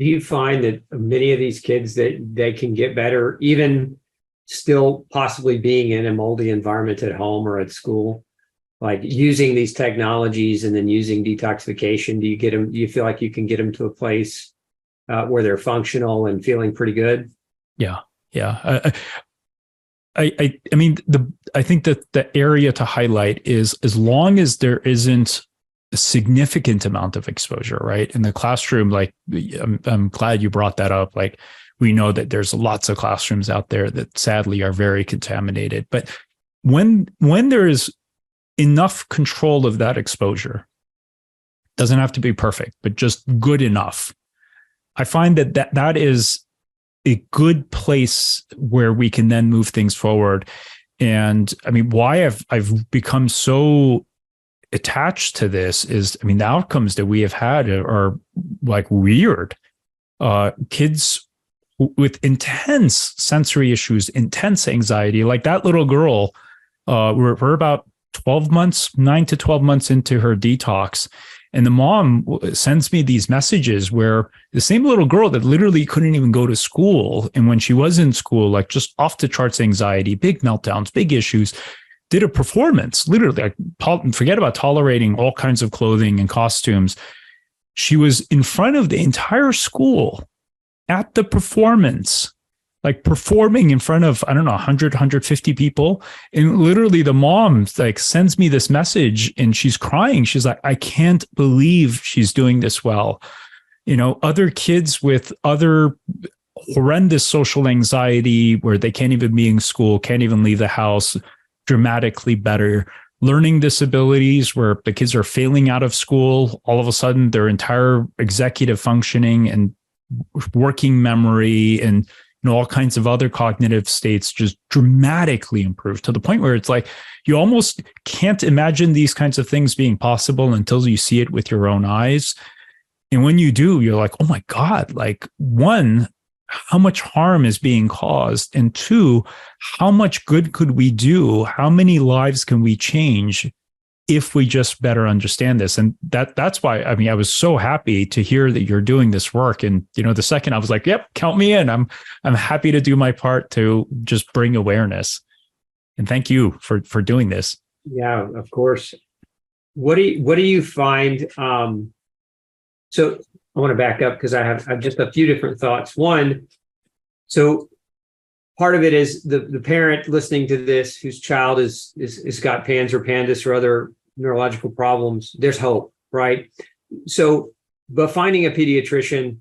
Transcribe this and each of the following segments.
Do you find that many of these kids that they can get better, even still possibly being in a moldy environment at home or at school, like using these technologies and then using detoxification? Do you feel like you can get them to a place where they're functional and feeling pretty good? Yeah. Yeah. I mean, I think that the area to highlight is, as long as there isn't a significant amount of exposure, right? In the classroom, like, I'm glad you brought that up. Like, we know that there's lots of classrooms out there that sadly are very contaminated. But when there is enough control of that exposure, doesn't have to be perfect, but just good enough, I find that is a good place where we can then move things forward. And I mean, why I've become so attached to this is, I mean, the outcomes that we have had are like weird. Kids with intense sensory issues, intense anxiety, like that little girl, we're about 9 to 12 months into her detox. And the mom sends me these messages where the same little girl that literally couldn't even go to school, and when she was in school, like just off the charts anxiety, big meltdowns, big issues, did a performance, literally, like, forget about tolerating all kinds of clothing and costumes. She was in front of the entire school at the performance, like performing in front of, I don't know, 100, 150 people. And literally the mom like sends me this message and she's crying. She's like, I can't believe she's doing this well. You know, other kids with other horrendous social anxiety where they can't even be in school, can't even leave the house, dramatically better. Learning disabilities where the kids are failing out of school, all of a sudden their entire executive functioning and working memory and all kinds of other cognitive states just dramatically improved, to the point where it's like you almost can't imagine these kinds of things being possible until you see it with your own eyes. And when you do, you're like, oh my God, like, one, how much harm is being caused? And two, how much good could we do? How many lives can we change if we just better understand this? And that's why, I mean, I was so happy to hear that you're doing this work. And, the second I was like, yep, count me in. I'm happy to do my part to just bring awareness. And thank you for doing this. Yeah, of course. What do you find? So I want to back up because I have just a few different thoughts. One, so part of it is the parent listening to this whose child is got PANS or PANDAS or other neurological problems. There's hope, right? So, but finding a pediatrician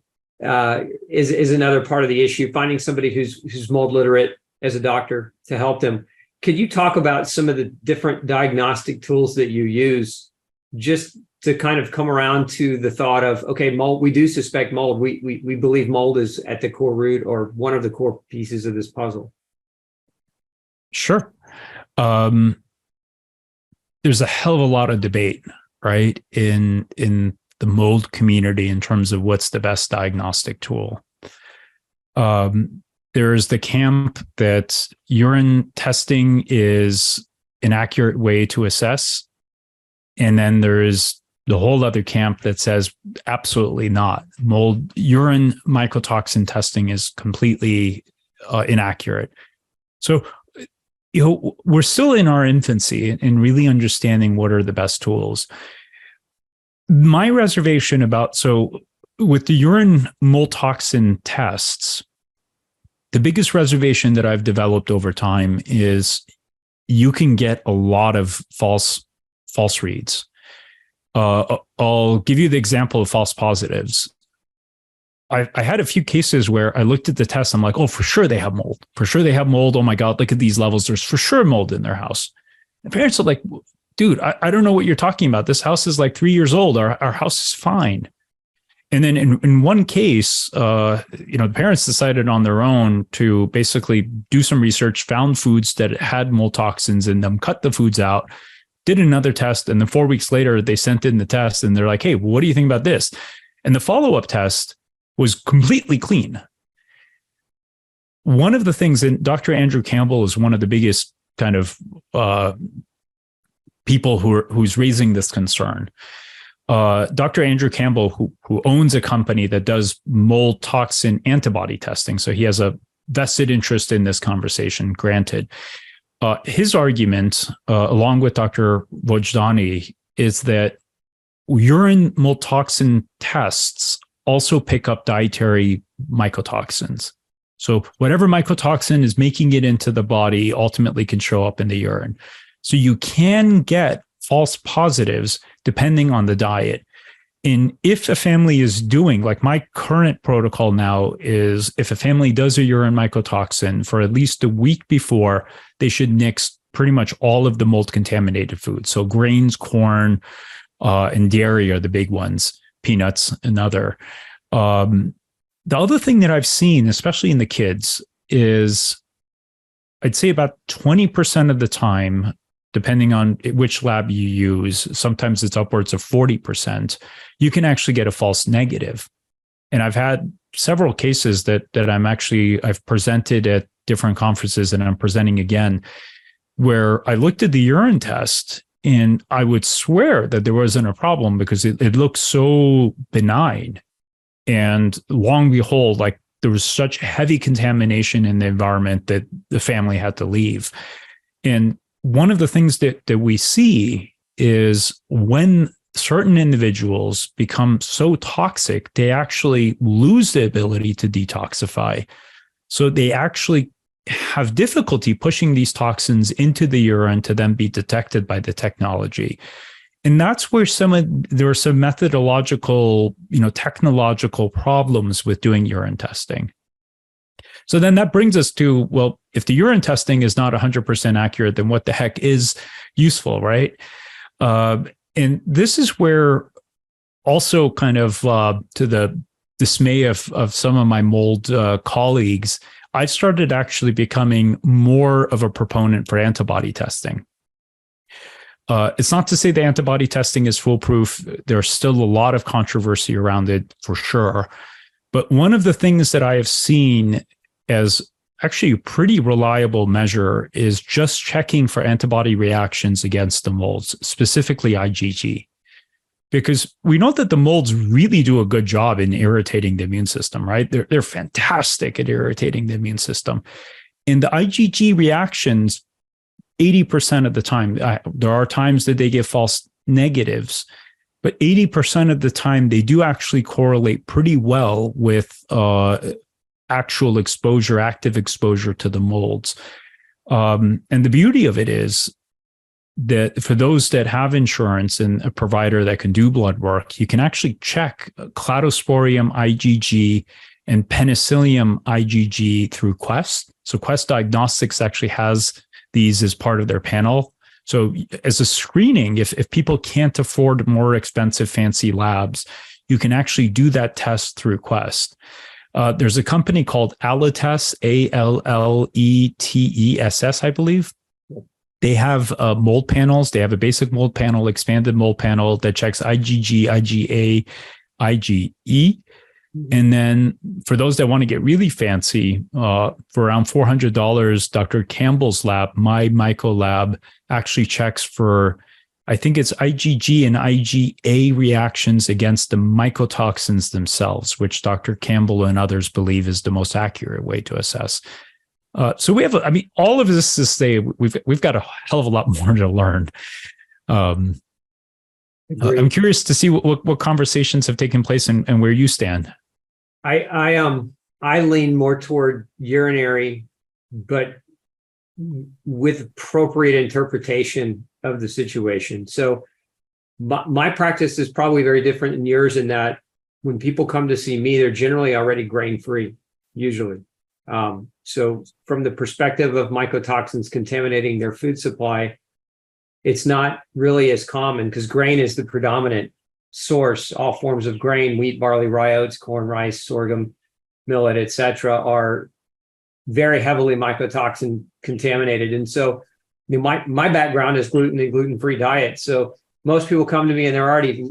is another part of the issue. Finding somebody who's mold literate as a doctor to help them. Could you talk about some of the different diagnostic tools that you use just to kind of come around to the thought of, okay, mold, we do suspect mold. We believe mold is at the core root or one of the core pieces of this puzzle. Sure. There's a hell of a lot of debate, right, in the mold community in terms of what's the best diagnostic tool. There's the camp that urine testing is an accurate way to assess. And then there's the whole other camp that says absolutely not. Mold urine mycotoxin testing is completely inaccurate. So, we're still in our infancy in really understanding what are the best tools. My reservation with the urine mold toxin tests, the biggest reservation that I've developed over time is you can get a lot of false reads. I'll give you the example of false positives. I had a few cases where I looked at the test. I'm like, oh, for sure they have mold. For sure they have mold. Oh my God, look at these levels. There's for sure mold in their house. And parents are like, dude, I don't know what you're talking about. This house is like 3 years old. Our house is fine. And then in one case, the parents decided on their own to basically do some research, found foods that had mold toxins in them, cut the foods out, did another test. And then 4 weeks later, they sent in the test and they're like, hey, what do you think about this? And the follow-up test was completely clean. One of the things, and Dr. Andrew Campbell is one of the biggest kind of people who's raising this concern. Dr. Andrew Campbell, who owns a company that does mold toxin antibody testing, so he has a vested interest in this conversation, granted. His argument, along with Dr. Vojdani, is that urine mold toxin tests also pick up dietary mycotoxins. So whatever mycotoxin is making it into the body ultimately can show up in the urine. So you can get false positives depending on the diet. And if a family is doing, like my current protocol now is, if a family does a urine mycotoxin for at least a week before, they should nix pretty much all of the mold contaminated foods. So grains, corn, and dairy are the big ones, peanuts, another. The other thing that I've seen, especially in the kids, is I'd say about 20% of the time, depending on which lab you use, sometimes it's upwards of 40%, you can actually get a false negative. And I've had several cases that I've presented at different conferences, and I'm presenting again, where I looked at the urine test and I would swear that there wasn't a problem because it looked so benign. And long and behold, like there was such heavy contamination in the environment that the family had to leave. And one of the things that we see is when certain individuals become so toxic, they actually lose the ability to detoxify. So they actually have difficulty pushing these toxins into the urine to then be detected by the technology. And that's where there are some methodological, technological problems with doing urine testing. So then that brings us to, well, if the urine testing is not 100% accurate, then what the heck is useful, right? And this is where also kind of to the dismay of some of my mold colleagues, I've started actually becoming more of a proponent for antibody testing. It's not to say the antibody testing is foolproof. There's still a lot of controversy around it for sure. But one of the things that I have seen as actually a pretty reliable measure is just checking for antibody reactions against the molds, specifically IgG. Because we know that the molds really do a good job in irritating the immune system, right? They're fantastic at irritating the immune system. And the IgG reactions, 80% of the time, there are times that they give false negatives, but 80% of the time they do actually correlate pretty well with actual exposure, active exposure to the molds. And the beauty of it is that for those that have insurance and a provider that can do blood work, you can actually check Cladosporium IgG and Penicillium IgG through Quest. So Quest Diagnostics actually has these as part of their panel. So as a screening, if people can't afford more expensive fancy labs, you can actually do that test through Quest. There's a company called Alletess, Alletess, I believe. They have mold panels. They have a basic mold panel, expanded mold panel that checks IgG, IgA, IgE. And then for those that want to get really fancy, for around $400, Dr. Campbell's lab, my Myco lab, actually checks for, I think it's IgG and IgA reactions against the mycotoxins themselves, which Dr. Campbell and others believe is the most accurate way to assess. So we have, all of this to say, we've got a hell of a lot more to learn. I'm curious to see what conversations have taken place and where you stand. I lean more toward urinary, but with appropriate interpretation of the situation. So my practice is probably very different than yours in that when people come to see me, they're generally already grain-free, usually. So from the perspective of mycotoxins contaminating their food supply, it's not really as common because grain is the predominant source. All forms of grain, wheat, barley, rye, oats, corn, rice, sorghum, millet, etc., are very heavily mycotoxin contaminated. And so my background is gluten and gluten-free diet. So most people come to me and they're already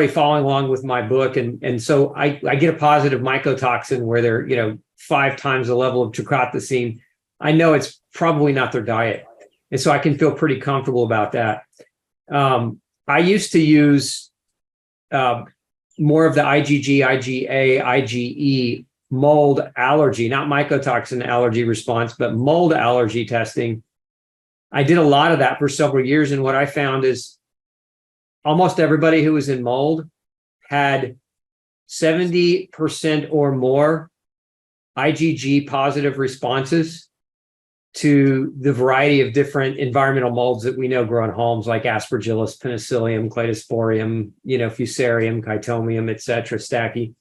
following along with my book. And so I get a positive mycotoxin where they're, 5 times the level of trichotillocene. I know it's probably not their diet. And so I can feel pretty comfortable about that. I used to use more of the IgG, IgA, IgE mold allergy, not mycotoxin allergy response, but mold allergy testing. I did a lot of that for several years. And what I found is almost everybody who was in mold had 70% or more IgG positive responses to the variety of different environmental molds that we know grow in homes, like Aspergillus, Penicillium, Cladosporium, Fusarium, Chitomium, et cetera, Stachy.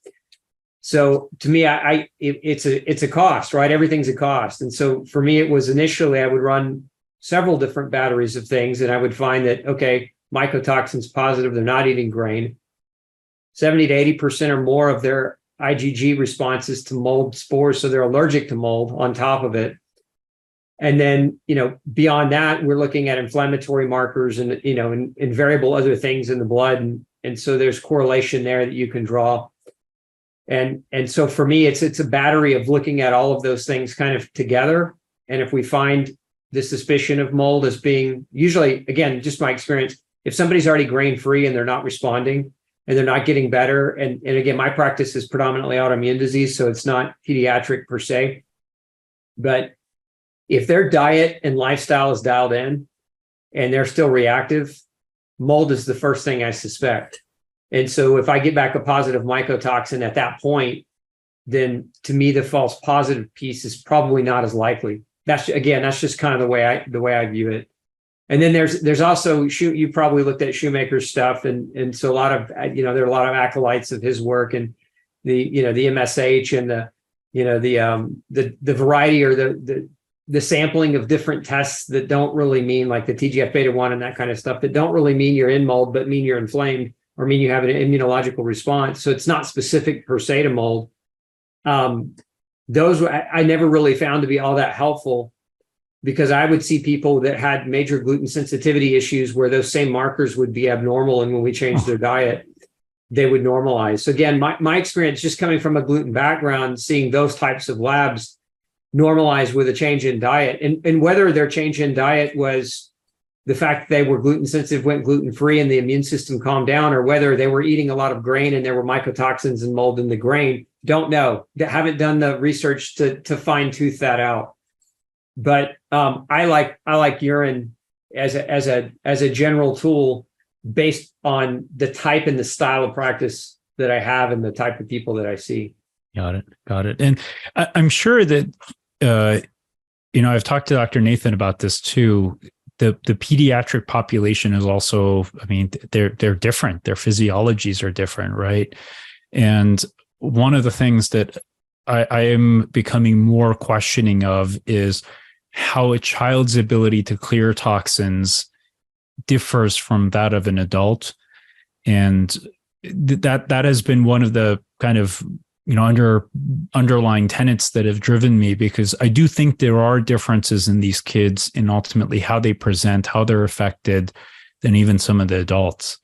So to me, it's a cost, right? Everything's a cost. And so for me, it was initially, I would run several different batteries of things, and I would find that, okay, mycotoxins positive, they're not eating grain. 70 to 80% or more of their IgG responses to mold spores, so they're allergic to mold on top of it. And then, beyond that, we're looking at inflammatory markers and, and variable other things in the blood. And so there's correlation there that you can draw. And so for me, it's a battery of looking at all of those things kind of together. And if we find the suspicion of mold as being, usually, again, just my experience, if somebody's already grain-free and they're not responding and they're not getting better, and again, my practice is predominantly autoimmune disease, so it's not pediatric per se, but if their diet and lifestyle is dialed in and they're still reactive, mold is the first thing I suspect. And so if I get back a positive mycotoxin at that point, then to me, the false positive piece is probably not as likely. That's just kind of the way I view it. And then there's also, you probably looked at Shoemaker's stuff. And so a lot of, there are a lot of acolytes of his work, and the MSH and the variety or the sampling of different tests that don't really mean, like the TGF-beta1 and that kind of stuff, that don't really mean you're in mold, but mean you're inflamed or mean you have an immunological response. So it's not specific per se to mold. Those I never really found to be all that helpful, because I would see people that had major gluten sensitivity issues where those same markers would be abnormal. And when we changed their diet, they would normalize. So again, my experience, just coming from a gluten background, seeing those types of labs normalize with a change in diet, and whether their change in diet was the fact that they were gluten sensitive, went gluten free, and the immune system calmed down, or whether they were eating a lot of grain and there were mycotoxins and mold in the grain, don't know. Haven't done the research to fine tooth that out. But I like urine as a general tool based on the type and the style of practice that I have and the type of people that I see. Got it. And I'm sure that I've talked to Dr. Nathan about this too. The pediatric population is also, they're different. Their physiologies are different, right? And one of the things that I am becoming more questioning of is how a child's ability to clear toxins differs from that of an adult. And that has been one of the kind of underlying tenets that have driven me, because I do think there are differences in these kids in ultimately how they present, how they're affected than even some of the adults.